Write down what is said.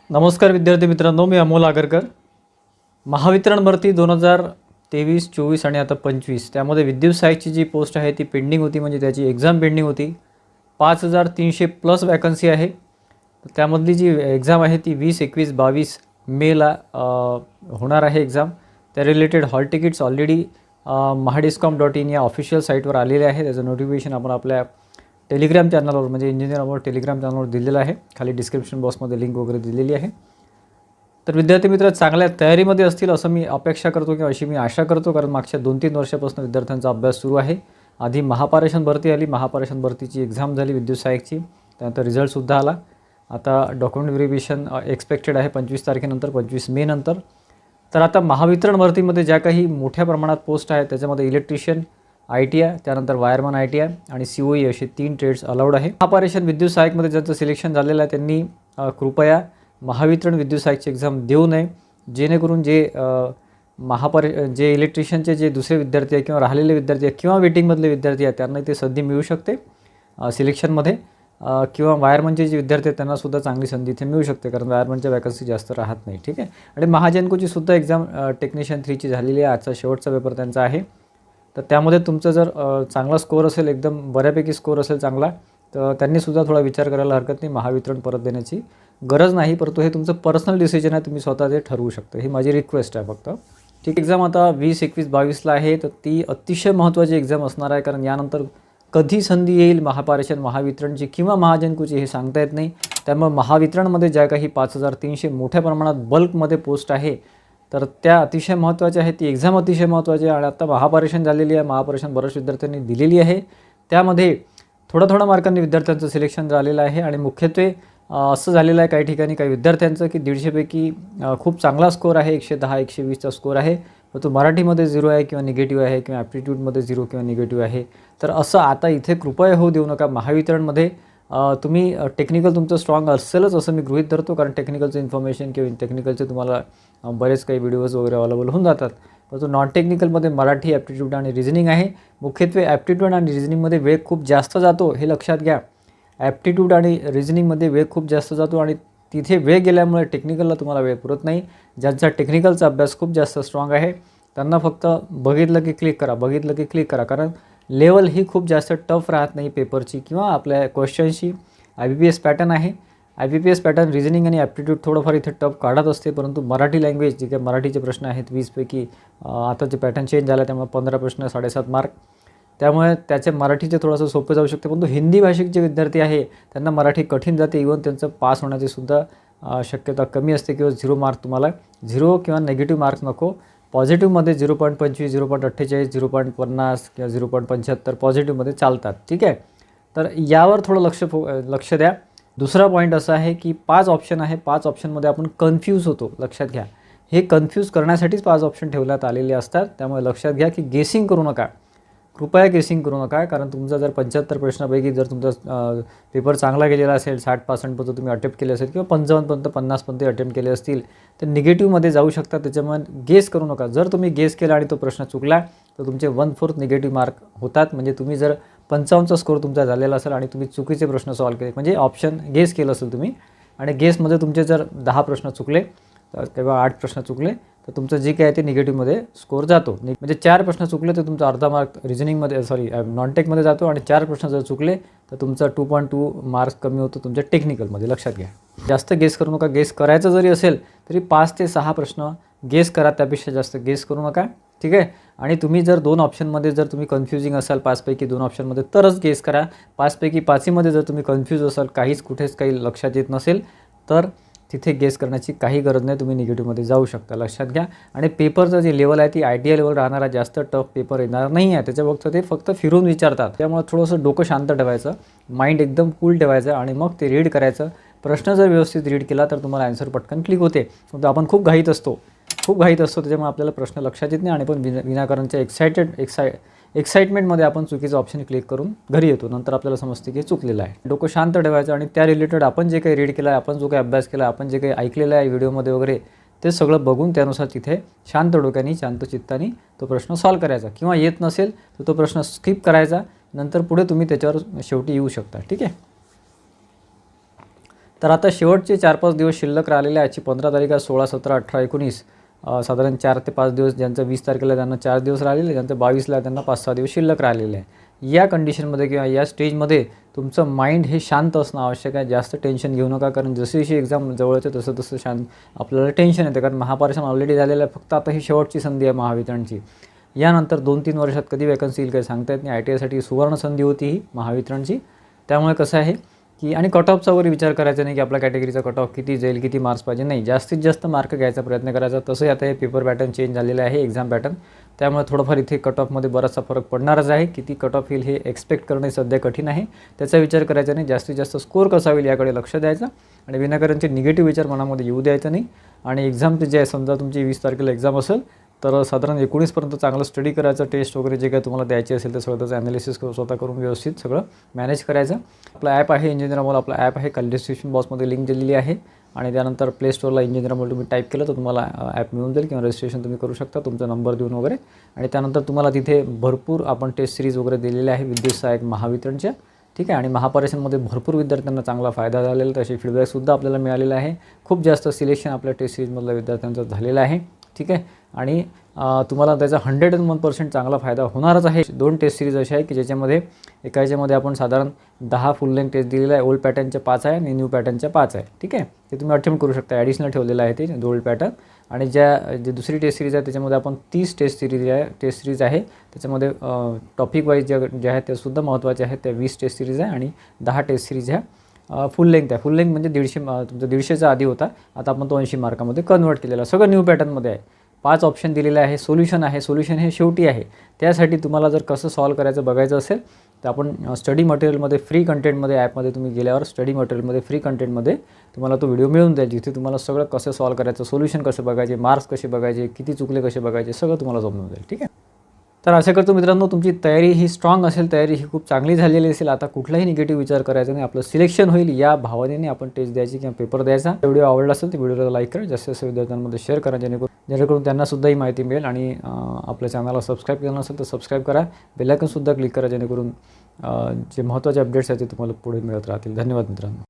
नमस्कार विद्यार्थी मित्रांनो, मी अमोल आगरकर. महावितरण भरती 2023, 24 आणि आता 25 त्यामध्ये विद्युत सहाय्यकची जी पोस्ट आहे ती पेंडिंग होती, म्हणजे त्याची एक्झाम पेंडिंग होती. 5300 प्लस वॅकन्सी आहे. तर त्यामधली जी एक्झाम आहे ती 20, 21, 22 मेला होणार आहे एक्झाम. त्या related hall tickets already mahadiscom.in या ऑफिशियल साईटवर आलेले आहे. त्याचं नोटिफिकेशन आपण आपल्या टेलिग्राम चॅनलवर म्हणजे इंजिनियर अमोल टेलिग्राम चॅनलवर दिलेलं आहे. खाली डिस्क्रिप्शन बॉक्समध्ये लिंक वगैरे दिलेली आहे. तर विद्यार्थी मित्र चांगल्या तयारीमध्ये असतील असं मी अपेक्षा करतो किंवा अशी मी आशा करतो, कारण मागच्या 2-3 वर्षापासून विद्यार्थ्यांचा अभ्यास सुरू आहे. आधी महापारेषण भरती आली, महापारेषण भरतीची एक्झाम झाली विद्युत सहाय्यकची, त्यानंतर रिझल्टसुद्धा आला. आता डॉक्युमेंट व्हेरिफिकेशन एक्सपेक्टेड आहे 25 तारखेनंतर, 25 मे नंतर. तर आता महावितरण भरतीमध्ये ज्या काही मोठ्या प्रमाणात पोस्ट आहेत त्याच्यामध्ये इलेक्ट्रिशियन, ITI, त्यानंतर वायरमन ITI आणि COE असे 3 ट्रेड्स अलाउड आहे. महापारेषण विद्युत सहाय्यकमध्ये ज्यांचं सिलेक्शन झालेलं आहे त्यांनी कृपया महावितरण विद्युत सहाय्यकची एक्झाम देऊ नये, जेणेकरून जे इलेक्ट्रिशियनचे जे दुसरे विद्यार्थी आहे किंवा राहिलेले विद्यार्थी आहे किंवा वेटिंगमधले विद्यार्थी आहेत त्यांना ते संधी मिळू शकते सिलेक्शनमध्ये, किंवा वायरमनचे जे विद्यार्थी आहेत त्यांनासुद्धा चांगली संधी इथे मिळू शकते, कारण वायरमनच्या वॅकन्सी जास्त राहत नाही. ठीक आहे. आणि महाजनकोची सुद्धा एक्झाम टेक्निशियन 3ची झालेली आहे. आजचा शेवटचा पेपर त्यांचा आहे. तर त्यामध्ये तुमचं जर चांगला स्कोअर असेल, एकदम बऱ्यापैकी स्कोअर असेल चांगला, तर त्यांनीसुद्धा थोडा विचार करायला हरकत नाही. महावितरण परत देण्याची गरज नाही, परंतु हे तुमचं पर्सनल डिसिजन आहे, तुम्ही स्वतः ते ठरवू शकता. ही माझी रिक्वेस्ट आहे फक्त. ठीक. एक्झाम आता 20, 21, 22ला आहे. तर ती अतिशय महत्त्वाची एक्झाम असणार आहे, कारण यानंतर कधी संधी येईल महापारेषण, महावितरणची किंवा महाजनकोची हे सांगता येत नाही. त्यामुळे महावितरणमध्ये ज्या काही 5300 मोठ्या प्रमाणात बल्कमध्ये पोस्ट आहे तर त्या अतिशय महत्त्वाच्या आहेत. ती एक्झाम अतिशय महत्त्वाची आहे. आणि आता महापारेषण झालेली आहे, महापारेषण बऱ्याच विद्यार्थ्यांनी दिलेली आहे. त्यामध्ये थोड्या मार्कांनी विद्यार्थ्यांचं सिलेक्शन झालेलं आहे. आणि मुख्यत्वे असं झालेलं आहे काही ठिकाणी काही विद्यार्थ्यांचं की 150 पैकी खूप चांगला स्कोअर आहे, 110, 120चा स्कोअर आहे, पण तो मराठीमध्ये 0 आहे किंवा निगेटिव्ह आहे, किंवा ॲप्टिट्यूडमध्ये 0 किंवा निगेटिव्ह आहे. तर असं आता इथे कृपया होऊ देऊ नका. महावितरणमध्ये तुम्ही टेक्निकल तुमचं स्ट्रॉंग असेलच असं मी गृहीत धरतो, कारण टेक्निकलचं इन्फॉर्मेशन किंवा टेक्निकलचे तुम्हाला बरेच काही व्हिडिओज वगैरे अवेलेबल होऊन जातात. परंतु नॉन टेक्निकलमध्ये मराठी, ॲप्टिट्यूड आणि रिझनिंग आहे. मुख्यत्वे ॲप्टिट्यूड आणि रिझनिंगमध्ये वेळ खूप जास्त जातो, हे लक्षात घ्या. ॲप्टिट्यूड आणि रिझनिंगमध्ये वेळ खूप जास्त जातो आणि तिथे वेळ गेल्यामुळे टेक्निकलला तुम्हाला वेळ पुरत नाही. ज्यांचा टेक्निकलचा अभ्यास खूप जास्त स्ट्रॉंग आहे त्यांना फक्त बघितलं की क्लिक करा, कारण लेवल ही खूप जास्त टफ राहत नाही पेपरची किंवा आपल्या क्वेश्चनची. IBPS पॅटर्न आहे. IBPS पॅटर्न रिझनिंग आणि ॲप्टिट्यूड थोडंफार इथे टफ काढत असते, परंतु मराठी लँग्वेज जे काही मराठीचे प्रश्न आहेत 20 पैकी आताचे पॅटर्न चेंज झाला त्यामुळे 15 प्रश्न 7.5 मार्क, त्यामुळे त्याचे मराठीचे थोडंसं सोपे जाऊ शकते. परंतु हिंदी भाषिक जे विद्यार्थी आहे त्यांना मराठी कठीण जाते. इव्हन त्यांचं पास होण्याची सुद्धा शक्यता कमी असते, किंवा 0 मार्क तुम्हाला 0 किंवा निगेटिव्ह मार्क्स नको. पॉझिटिव्हमध्ये 0.25, 0.48, 0.50 किंवा 0.75 पॉझिटिव्हमध्ये चालतात. ठीक आहे. तर यावर थोडं लक्ष द्या. दुसरा पॉईंट असा आहे की 5 ऑप्शन आहे, 5 ऑप्शनमध्ये आपण कन्फ्यूज होतो. लक्षात घ्या, हे कन्फ्यूज करण्यासाठीच 5 ऑप्शन ठेवण्यात आलेले असतात. त्यामुळे लक्षात घ्या की गेसिंग करू नका, कृपया गेसिंग करू नका. कारण तुमचा जर 75 प्रश्नापैकी जर तुमचा पेपर चांगला गेलेला असेल, 60% पर्यंत तुम्ही अटेम्प्ट केले असेल किंवा 55 50 पर्यंत अटेम्प्ट केले असतील तर निगेटिव्हमध्ये जाऊ शकता. त्याच्यामुळे गेस करू नका. जर तुम्ही गेस केला आणि तो प्रश्न चुकला तर तुमचे 1/4 निगेटिव्ह मार्क होतात. म्हणजे तुम्ही जर 55चा स्कोअर तुमचा झालेला असेल आणि तुम्ही चुकीचे प्रश्न सॉल्व्ह केले, म्हणजे ऑप्शन गेस केलं असेल तुम्ही आणि गेसमध्ये तुमचे जर 10 प्रश्न चुकले किंवा 8 प्रश्न चुकले तर तुमचं जे काय आहे ते निगेटिव्हमध्ये स्कोअर जातो. म्हणजे 4 प्रश्न चुकले तर तुमचा अर्धा मार्क रिझनिंगमध्ये नॉन टेकमध्ये जातो, आणि 4 प्रश्न जर चुकले तर तुमचा 2.2 मार्क्स कमी होतो तुमच्या टेक्निकलमध्ये. लक्षात घ्या, जास्त गेस करू नका. गेस करायचं जरी असेल तरी 5 ते 6 प्रश्न गेस करा, त्यापेक्षा जास्त गेस करू नका. ठीक आहे. आणि तुम्ही जर 2 ऑप्शनमध्ये जर तुम्ही कन्फ्युजिंग असाल 5 पैकी 2 ऑप्शनमध्ये तरच गेस करा. 5 पैकी 5मध्ये जर तुम्ही कन्फ्यूज असाल, कुठेच काही लक्षात येत नसेल तर तिथे गेस करण्याची काही गरज नाही, तुम्ही निगेटिव्हमध्ये जाऊ शकता. लक्षात घ्या. आणि पेपरचं जे लेवल आहे ती ITI लेवल राहणारा, जास्त टफ पेपर येणार नाही आहे. त्याच्या ते फक्त फिरून विचारतात. त्यामुळे थोडंसं डोकं शांत ठेवायचं, माइंड एकदम कूल ठेवायचं आणि मग ते रीड करायचं. प्रश्न जर व्यवस्थित रीड केला तर तुम्हाला आन्सर पटकन क्लिक होते. पण आपण खूप घाईत असतो, त्याच्यामुळे आपल्याला प्रश्न लक्षात येत नाही आणि पण विनाकारणच्या एक्साइटमेंटमध्ये आपण चुकीचं ऑप्शन क्लिक करून घरी येतो. नंतर आपल्याला समजते की चुकलेलं आहे. डोकं शांत ठेवायचं आणि त्या रिलेटेड आपण जे काही रीड केलं आहे, आपण जो काही अभ्यास केला, आपण जे काही ऐकलेलं आहे व्हिडिओमध्ये वगैरे, ते सगळं बघून त्यानुसार तिथे शांत डोक्याने, शांत चित्ताने तो प्रश्न सॉल्व्ह करायचा. किंवा येत नसेल तर तो प्रश्न स्किप करायचा, नंतर पुढे तुम्ही त्याच्यावर शेवटी येऊ शकता. ठीक आहे. तर आता शेवटचे 4-5 दिवस शिल्लक राहिलेले आहे. आजची 15 तारीख आहे. 16, 17, 18, 19 साधारण 4 ते 5 दिवस. ज्यांचं 20 तारखेला त्यांना 4 दिवस राहिलेले, ज्यांचं 22ला त्यांना 5-6 दिवस शिल्लक राहिलेले आहे. या कंडिशनमध्ये किंवा या स्टेजमध्ये तुमचं माइंड हे शांत असणं आवश्यक आहे. जास्त टेन्शन घेऊ नका, कारण जशी जशी एक्झाम जवळ येते तसं तसं आपल्याला टेन्शन येते, कारण महापरीक्षण ऑलरेडी झालेलं आहे. फक्त आता ही शेवटची संधी आहे महावितरणची. यानंतर 2-3 वर्षात कधी वॅकन्सी येईल काही सांगता येत नाही. ITIसाठी सुवर्ण संधी होती ही महावितरणची. त्यामुळे कसं आहे की आणि कट ऑफचा वगैरे विचार करायचा नाही की आपल्या कॅटेगरीचा कट ऑफ किती जाईल, किती मार्क्स पाहिजे, नाही, जास्तीत जास्त मार्क घ्यायचा प्रयत्न करायचा. तसंही आता हे पेपर पॅटर्न चेंज झालेलं आहे, एक्झाम पॅटर्न, त्यामुळे थोडंफार इथे कट ऑफमध्ये बराचसा फरक पडणारच आहे. किती कट ऑफ येईल हे एक्सपेक्ट करणे सध्या कठीण आहे. त्याचा विचार करायचा नाही. जास्तीत जास्त स्कोअर कसा होईल याकडे लक्ष द्यायचं आणि विनाकारणचे निगेटिव्ह विचार मनामध्ये येऊ द्यायचा नाही. आणि एक्झामचे जे आहे, समजा तुमची 20 तारखेला एक्झाम असेल तर साधारण 19पर्यंत चांगलं स्टडी करायचं. टेस्ट वगैरे जे काही तुम्हाला द्यायचे असेल ते सगळं त्याचं ॲनालिसिस स्वतः करून व्यवस्थित सगळं मॅनेज करायचं. आपला ॲप आहे इंजिनियर अमोल, आपला ॲप आहे, खाली डिस्क्रिप्शन बॉक्समध्ये लिंक दिलेली आहे. आणि त्यानंतर प्ले स्टोअरला इंजिनियर अमोल तुम्ही टाईप केलं तर तुम्हाला ॲप मिळून जाईल किंवा रजिस्ट्रेशन तुम्ही करू शकता तुमचा नंबर देऊन वगैरे. आणि त्यानंतर तुम्हाला तिथे भरपूर आपण टेस्ट सिरीज वगैरे दिलेल्या आहे विद्युत सहाय्यक महावितरणच्या, ठीक आहे. आणि महापरीक्षांमध्ये भरपूर विद्यार्थ्यांना चांगला फायदा झालेला, तसे फीडबॅकसुद्धा आपल्याला मिळालेला आहे. खूप जास्त सिलेक्शन आपल्या टेस्ट सिरीजमधल्या विद्यार्थ्यांचं झालेलं आहे, ठीक आहे. आणि तुम्हाला त्याचा 101% चांगला फायदा होणारच आहे. 2 टेस्ट सिरीज अशा आहे की ज्याच्यामध्ये एका याच्यामध्ये आपण साधारण 10 फुल लेंथ टेस्ट दिलेला आहे. ओल्ड पॅटर्नच्या 5 आहे आणि न्यू पॅटर्नच्या 5 आहे, ठीक आहे. ते तुम्ही अटेम्प्ट करू शकता. ॲडिशनल ठेवलेलं आहे ते ओल्ड पॅटर्न. आणि जी दुसरी टेस्ट सिरीज आहे त्याच्यामध्ये आपण 30 टेस्ट सिरीज आहे. त्याच्यामध्ये टॉपिक वाईज ज्या आहेत त्यासुद्धा महत्त्वाचे आहेत. त्या 20 टेस्ट सिरीज आहे आणि 10 टेस्ट सिरीज ह्या फुल लेंथ आहे. फुल लेंथ म्हणजे 150 तुमचा 150चा आधी होता, आता आपण तो 80 मार्कामध्ये कन्वर्ट केलेला. सगळं न्यू पॅटर्नमध्ये आहे. 5 ऑप्शन दिलेले आहे. सोल्युशन आहे. सोल्युशन हे शेवटी आहे. त्यासाठी तुम्हाला जर कसं सॉल्व करायचं बघायचं असेल तर आपण स्टडी मटेरियलमध्ये फ्री कंटेंटमध्ये ॲपमध्ये तुम्ही गेल्यावर स्टडी मटेरियलमध्ये फ्री कंटेंटमध्ये तुम्हाला तो व्हिडिओ मिळून जाईल, जिथे तुम्हाला सगळं कसं सॉल्व करायचं, सोल्युशन कसं बघायचे, मार्क्स कसे बघायचे, किती चुकले कसे बघायचे, सगळं तुम्हाला समजून जाईल, ठीक आहे. तर आशा करतो मित्रांनो तुमची तयारी ही स्ट्रॉंग असेल, तयारी ही खूप चांगली झालेली असेल. आता कुठलाही निगेटिव्ह विचार करायचा नाही. आपलं सिलेक्शन होईल या भावनेने आपण टेस्ट द्यायची किंवा पेपर द्यायचा. व्हिडिओ आवडला असेल तर व्हिडिओला लाईक करा, जास्तीत जास्त विद्यार्थ्यांमध्ये शेअर करा, जेणेकरून त्यांनासुद्धा ही माहिती मिळेल. आणि आपल्या चॅनलला सबस्क्राईब केलं नसेल तर सबस्क्राईब करा, बेल आयकॉनसुद्धा क्लिक करा, जेणेकरून जे महत्त्वाचे अपडेट्स आहेत ते तुम्हाला पुढे मिळत राहतील. धन्यवाद मित्रांनो.